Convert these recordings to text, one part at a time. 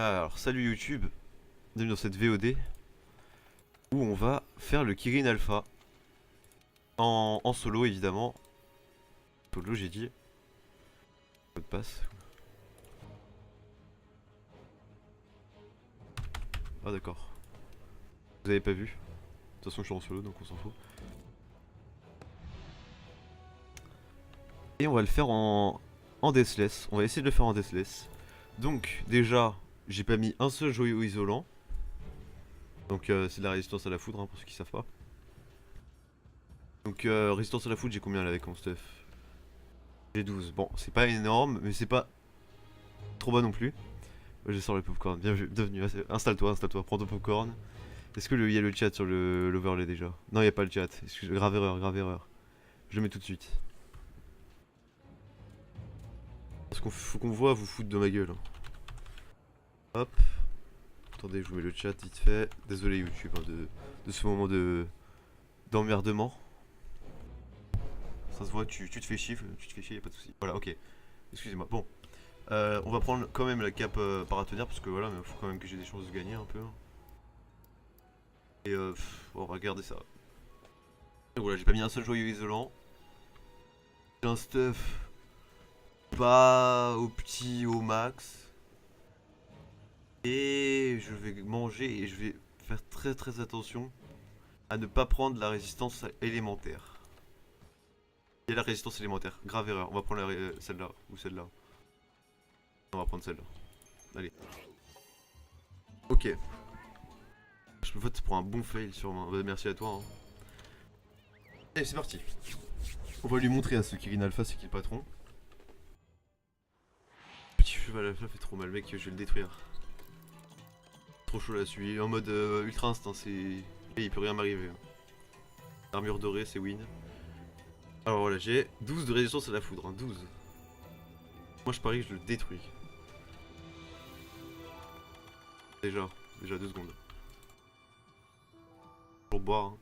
Alors, salut YouTube, bienvenue dans cette VOD où on va faire le Kirin Alpha en solo évidemment. Solo, j'ai dit. Mot de passe. Ah d'accord. Vous avez pas vu. De toute façon je suis en solo donc on s'en fout. Et on va le faire en deathless. On va essayer de le faire en deathless. Donc déjà, j'ai pas mis un seul joyau isolant. Donc c'est de la résistance à la foudre hein, pour ceux qui savent pas. Donc résistance à la foudre, j'ai combien là avec mon stuff? J'ai 12. Bon, c'est pas énorme, mais c'est pas trop bas non plus. Je sors le popcorn. Bienvenue. Installe-toi, installe-toi. Prends ton popcorn. Est-ce que y a le chat sur l'overlay déjà? Non, il y a pas le chat. Grave erreur, grave erreur. Je le mets tout de suite. Parce qu'il faut qu'on voit vous foutre de ma gueule. Hop. Attendez, je vous mets le chat vite fait. Désolé YouTube hein, de ce moment d'emmerdement. Ça se voit, tu te fais chier, y a pas de soucis. Voilà, ok. Excusez-moi. Bon. On va prendre quand même la cape paratonnerre parce que voilà, mais faut quand même que j'ai des chances de gagner un peu. Et on va regarder ça. Et voilà, j'ai pas mis un seul joyau isolant. J'ai un stuff pas au petit, au max. Et je vais manger et je vais faire très attention à ne pas prendre la résistance élémentaire. Il y a la résistance élémentaire, grave erreur. On va prendre celle-là ou celle-là. On va prendre celle-là. Allez. Ok. Je me vote pour un bon fail sûrement. Bah, merci à toi. Hein. Allez, c'est parti. On va lui montrer à ce Kirin Alpha c'est qui le patron. Petit cheval alpha fait trop mal, mec, je vais le détruire. Trop chaud là-dessus. Il est en mode ultra instinct, c'est. Et il peut rien m'arriver. Armure dorée, c'est win. Alors voilà, j'ai 12 de résistance à la foudre, hein, 12. Moi je parie que je le détruis. Déjà 2 secondes. Pour boire. Hein.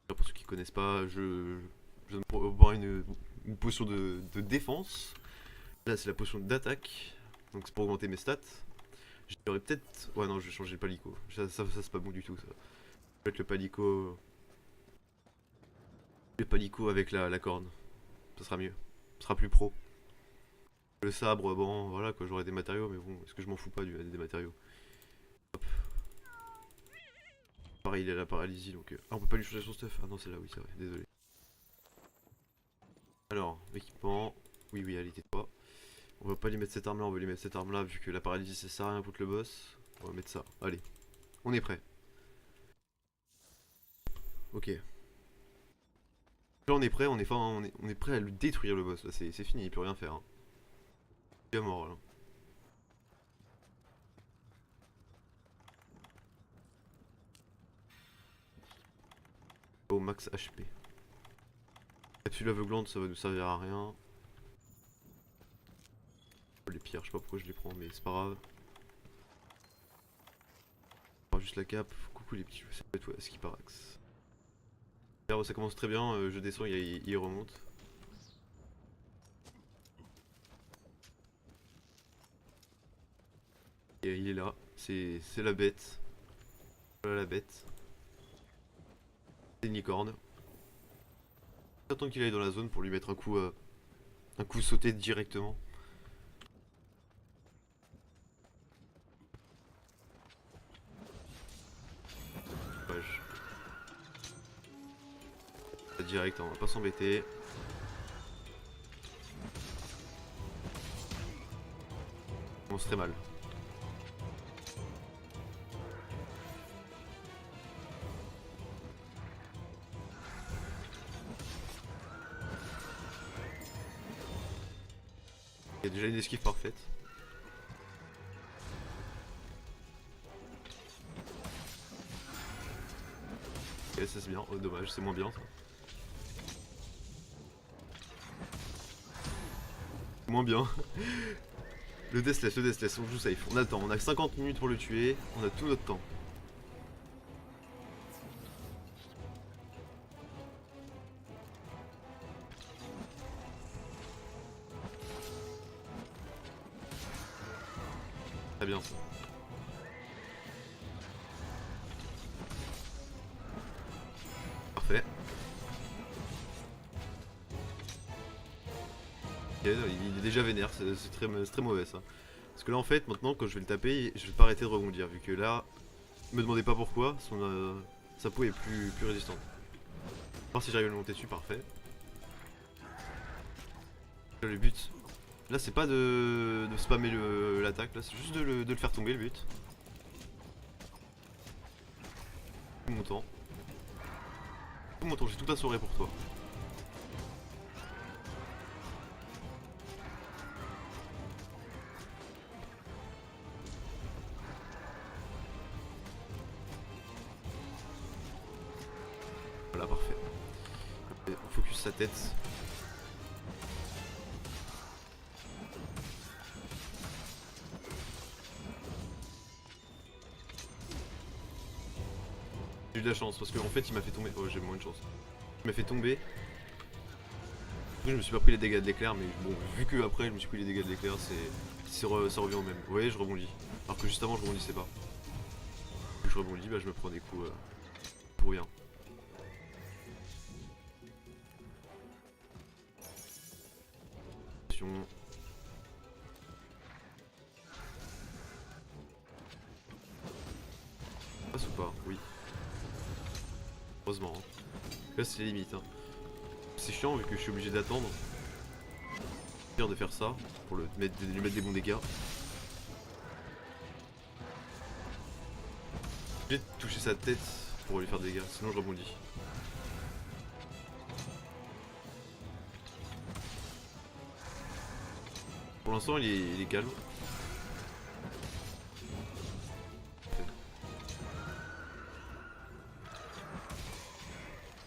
Pour ceux qui connaissent pas, je viens de boire une potion de défense. Là c'est la potion d'attaque. Donc c'est pour augmenter mes stats. J'aurais peut-être. Ouais non, je vais changer le palico. Ça c'est pas bon du tout ça. Je vais mettre le palico. Le palico avec la corne. Ça sera mieux. Ça sera plus pro. Le sabre, bon voilà quoi, j'aurai des matériaux, mais bon, est-ce que je m'en fous pas des matériaux? Hop. Pareil, il a la paralysie donc. Ah, on peut pas lui changer son stuff. Ah non, c'est là, oui, c'est vrai, désolé. Alors, équipement. Oui, allez, tais-toi. On va pas lui mettre cette arme là, on va lui mettre cette arme là, vu que la paralysie ça sert à rien contre le boss. On va mettre ça. Allez, on est prêt. Ok. Là on est prêt, on est prêt à lui détruire le boss. Là c'est fini, il peut rien faire. Hein. Il est mort là. Au max HP. Capsule aveuglante ça va nous servir à rien. Les pierres, je sais pas pourquoi je les prends mais c'est pas grave. On prend juste la cape. Coucou les petits jeux, ça peut être ouais, Skiparax. Ça commence très bien, je descends, il remonte. Et il est là, c'est la bête. Voilà la bête. C'est une licorne. J'attends qu'il aille dans la zone pour lui mettre un coup sauté directement. Dommage. Direct, on va pas s'embêter. On commence très mal. Il y a déjà une esquive parfaite. Ok, ça c'est bien. Oh, dommage, c'est moins bien ça. Moins bien. Le deathless, on joue safe. On a le temps, on a 50 minutes pour le tuer. On a tout notre temps. Très bien ça. Parfait. Ok, il est déjà vénère, c'est très mauvais ça. Parce que là en fait, maintenant quand je vais le taper, je vais pas arrêter de rebondir. Vu que là, me demandez pas pourquoi, sa peau est plus résistante. Alors si j'arrive à le monter dessus, parfait. Le but, là c'est pas de spammer l'attaque, là c'est juste de le faire tomber le but. Tout mon temps. Tout mon temps, j'ai toute la soirée pour toi. Voilà, parfait. Et on focus sa tête. J'ai eu de la chance parce qu'en fait il m'a fait tomber. Oh, j'ai moins de chance. Il m'a fait tomber. Du coup, je me suis pas pris les dégâts de l'éclair, mais bon, vu que après je me suis pris les dégâts de l'éclair, ça revient au même. Vous voyez, je rebondis. Alors que juste avant, je rebondissais pas. Vu que je rebondis, bah je me prends des coups pour rien. Passe ou pas? Oui. Heureusement. Hein. Là, c'est les limites. Hein. C'est chiant vu que je suis obligé d'attendre. Pire de faire ça pour lui mettre des bons dégâts. J'ai de toucher sa tête pour lui faire des dégâts, sinon je rebondis. Pour l'instant, il est calme.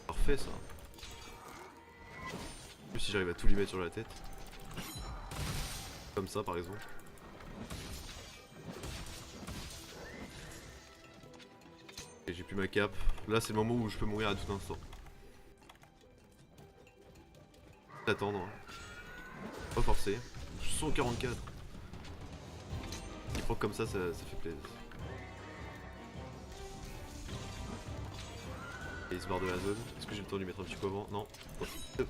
Parfait ça. Plus si j'arrive à tout lui mettre sur la tête. Comme ça par exemple. Et j'ai plus ma cape. Là c'est le moment où je peux mourir à tout instant. Attendre. Pas forcer. 144. Il prend comme ça fait plaisir. Et il se barre de la zone. Est-ce que j'ai le temps de lui mettre un petit coup avant? Non.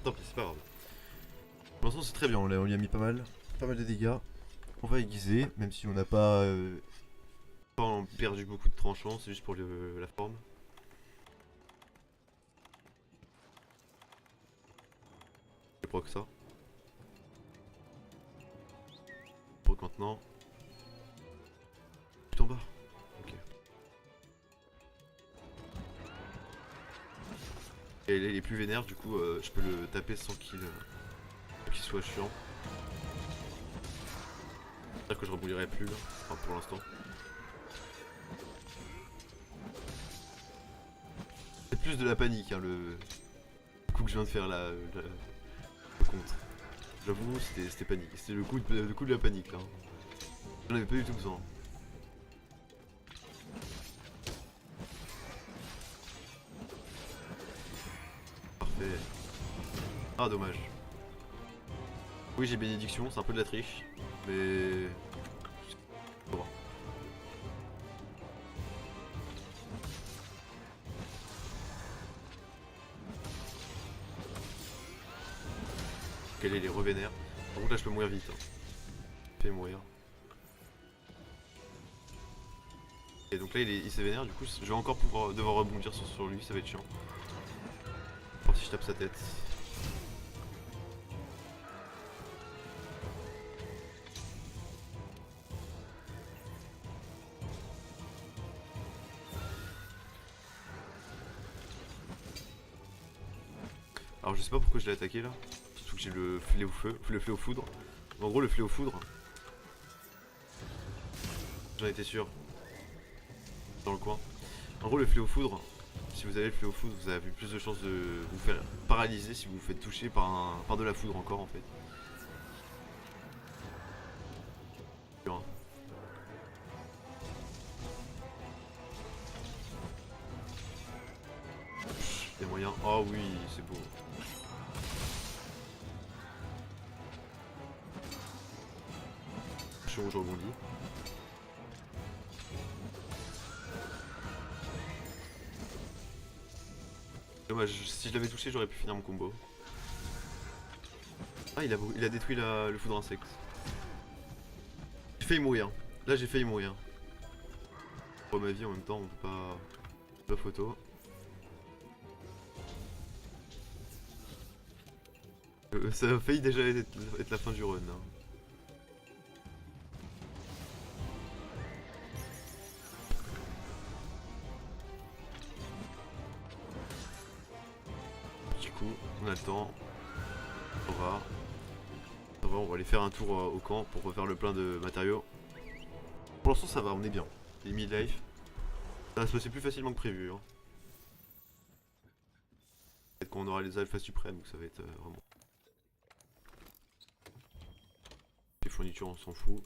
Tant pis, c'est pas grave. Pour l'instant c'est très bien, on lui a mis pas mal de dégâts. On va aiguiser, même si on n'a pas perdu beaucoup de tranchants, c'est juste pour la forme. Je proc ça. Je proc maintenant. Tout en bas. Ok. Et là il est plus vénère, du coup je peux le taper sans qu'il soit chiant. C'est-à-dire que je rebouillerai plus là, enfin pour l'instant. C'est plus de la panique hein, le coup que je viens de faire là, le contre. J'avoue c'était panique, c'était le coup de la panique là. J'en avais pas du tout besoin. Parfait. Ah dommage. Oui j'ai bénédiction, c'est un peu de la triche, mais... Bon. Ok, il est revénère. Par contre là je peux mourir vite. Hein. Fais mourir. Et donc là il s'est vénère, du coup je vais encore pouvoir devoir rebondir sur lui, ça va être chiant. Voir si je tape sa tête. Alors je sais pas pourquoi je l'ai attaqué là. Surtout que j'ai le fléau foudre. En gros le fléau foudre. J'en étais sûr. Dans le coin. En gros le fléau foudre. Si vous avez le fléau foudre, vous avez plus de chances de vous faire paralyser si vous vous faites toucher par de la foudre encore en fait. Des moyens. Oh oui, c'est beau. Je rebondis. Dommage, si je l'avais touché, j'aurais pu finir mon combo. Ah, il a détruit le foudre insecte. J'ai failli mourir. Là, j'ai failli mourir. Pour ma vie, en même temps, on peut pas. Pas photo. Ça a failli déjà être la fin du run. Hein. Du coup, on attend. On va aller faire un tour au camp pour refaire le plein de matériaux. Pour l'instant, ça va, on est bien. Les mid-life. Ça va se passer plus facilement que prévu. Hein. Peut-être qu'on aura les alphas suprêmes, donc ça va être vraiment. Les fournitures, on s'en fout.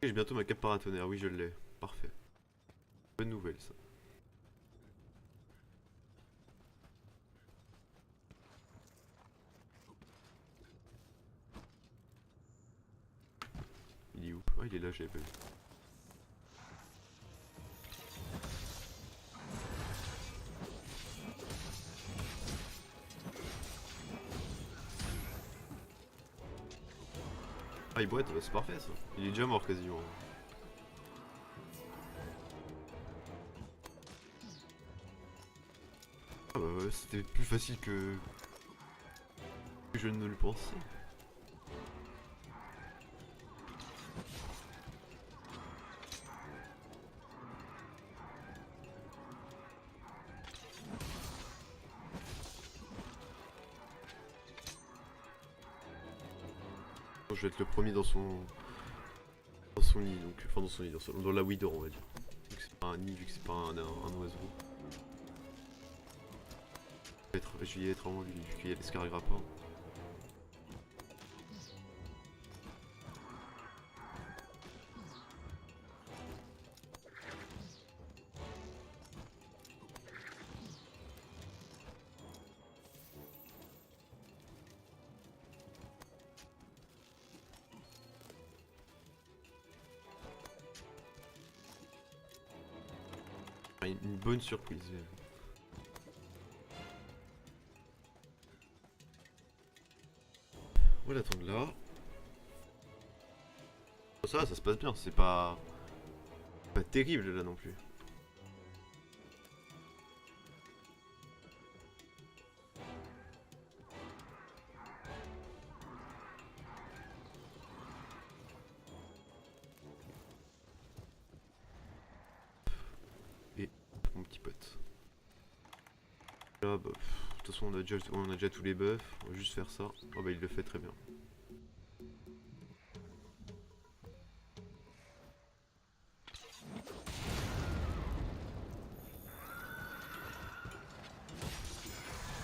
J'ai bientôt ma cape paratonnerre, oui je l'ai. Parfait. Bonne nouvelle ça. Il est où? Ah il est là, j'avais pas vu. Ah il boite, bah, c'est parfait ça. Il est déjà mort quasiment. Ah bah ouais, c'était plus facile que je ne le pensais. Je vais être le premier dans son nid, donc enfin dans son nid, dans la Widor on va dire. Vu que c'est pas un nid, vu que c'est pas un oiseau. Je vais y être vraiment lui, vu qu'il y a des scargrappins. Une bonne surprise. On va l'attendre là. Ça se passe bien, c'est pas terrible là non plus. Et mon petit pote. Là, bah, de toute façon on a déjà tous les buffs, on va juste faire ça. Oh bah il le fait très bien.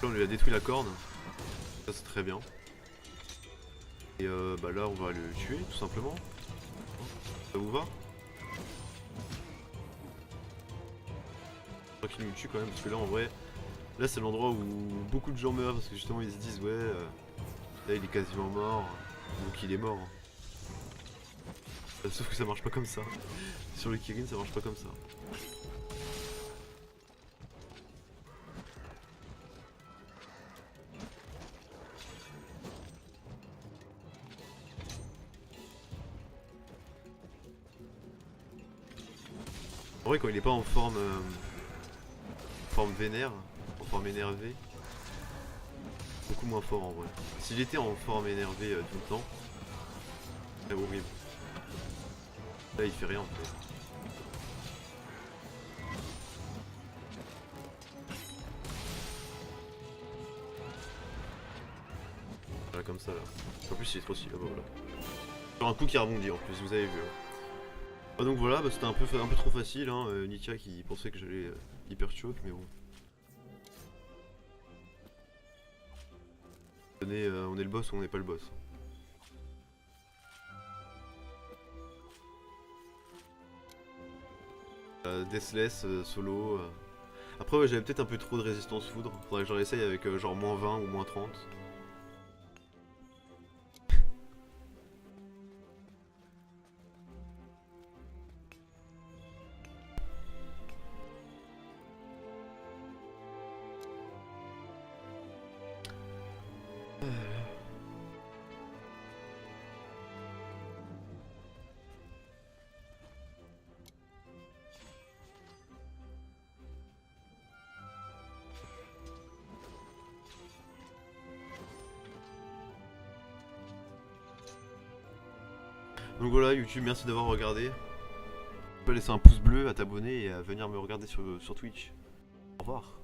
Là on lui a détruit la corne, ça c'est très bien. Et bah là on va le tuer tout simplement. Ça vous va? Je crois qu'il nous tue quand même parce que là en vrai, là c'est l'endroit où beaucoup de gens meurent parce que justement ils se disent ouais, là il est quasiment mort, donc il est mort. Sauf que ça marche pas comme ça. Sur le Kirin ça marche pas comme ça. En vrai quand il est pas en forme vénère, en forme énervée, beaucoup moins fort en vrai. S'il était en forme énervée tout le temps, c'est horrible. Là il fait rien en fait. Voilà comme ça là. En plus il est trop stylé. Ah bah voilà. Sur un coup qui rebondit en plus, vous avez vu. Hein. Ah donc voilà, bah, c'était un peu trop facile. Hein. Nikia qui pensait que j'allais hyper choke, mais bon. On est le boss ou on n'est pas le boss. Deathless, solo. Après ouais, j'avais peut-être un peu trop de résistance foudre. Faudrait que j'en essaye avec genre moins 20 ou moins 30. Donc voilà YouTube, merci d'avoir regardé. Tu peux laisser un pouce bleu, à t'abonner et à venir me regarder sur Twitch. Au revoir.